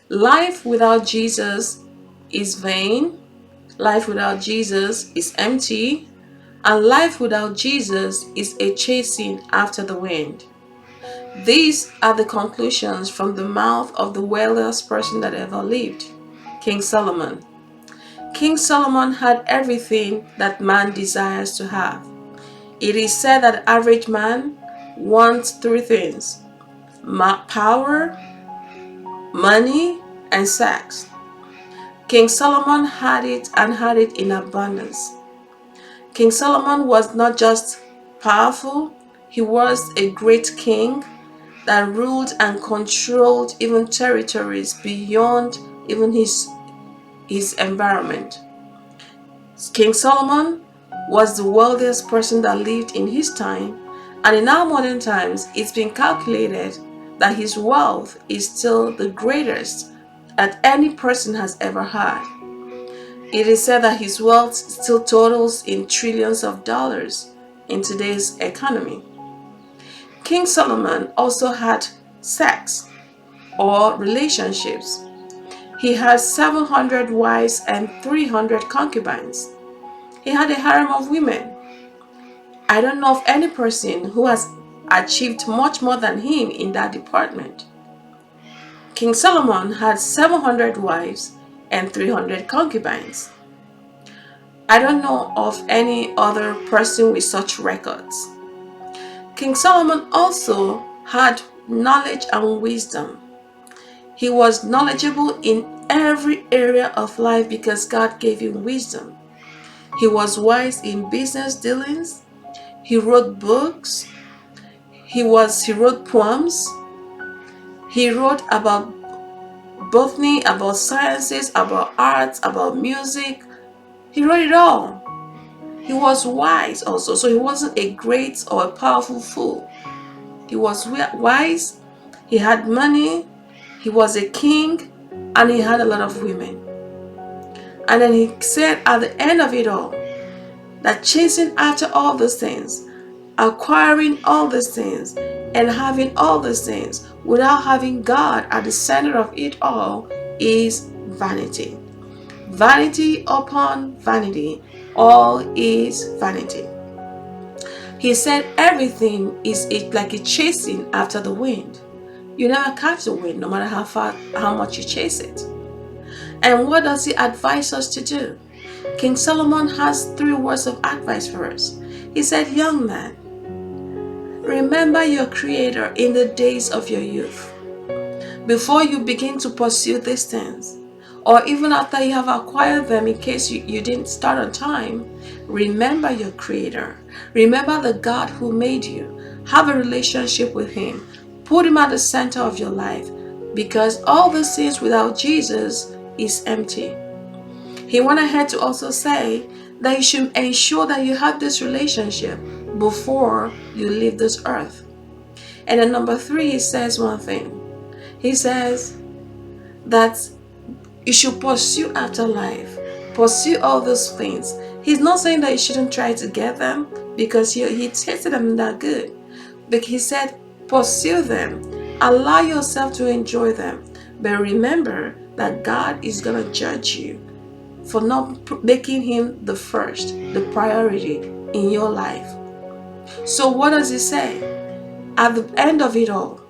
Life without Jesus is vain. Life without Jesus is empty. And life without Jesus is a chasing after the wind. These are the conclusions from the mouth of the wealthiest person that ever lived, King Solomon. King Solomon had everything that man desires to have. It is said that the average man wants three things: power, money, and sex. King Solomon had it and had it in abundance. King Solomon was not just powerful, he was a great king that ruled and controlled even territories beyond even his environment. King Solomon was the wealthiest person that lived in his time, and in our modern times, it's been calculated that his wealth is still the greatest that any person has ever had. It is said that his wealth still totals in trillions of dollars in today's economy. King Solomon also had sex or relationships. He had 700 wives and 300 concubines. He had a harem of women. I don't know of any person who has achieved much more than him in that department. King Solomon had 700 wives and 300 concubines. I don't know of any other person with such records. King Solomon also had knowledge and wisdom. He was knowledgeable in every area of life because God gave him wisdom. He was wise in business dealings. He wrote books. He wrote poems. He wrote about botany, about sciences, about arts, about music. He wrote it all. He was wise also, so he wasn't a great or a powerful fool. He was wise. He had money. He was a king, and he had a lot of women. And then he said at the end of it all that chasing after all these things, acquiring all these things, and having all these things without having God at the center of it all is vanity. Vanity upon vanity, all is vanity. He said everything is like a chasing after the wind. You never catch the wind no matter how much you chase it. And what does he advise us to do? King Solomon has 3 words of advice for us. He said, "Young man, remember your Creator in the days of your youth. Before you begin to pursue these things, or even after you have acquired them in case you didn't start on time, remember your Creator. Remember the God who made you. Have a relationship with Him. Put Him at the center of your life, because all these things without Jesus is empty." He went ahead to also say that you should ensure that you have this relationship before you leave this earth. And then number 3, he says one thing. He says that you should pursue after life. Pursue all those things. He's not saying that you shouldn't try to get them because he tasted them that good. But he said, pursue them. Allow yourself to enjoy them. But remember that God is going to judge you for not making Him the first, the priority in your life. So what does he say? At the end of it all,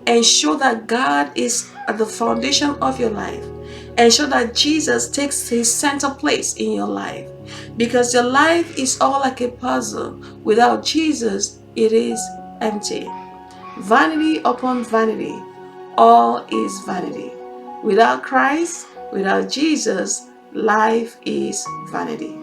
ensure that God is at the foundation of your life. Ensure that Jesus takes His center place in your life. Because your life is all like a puzzle. Without Jesus, it is empty. Vanity upon vanity, all is vanity. Without Christ, without Jesus, life is vanity.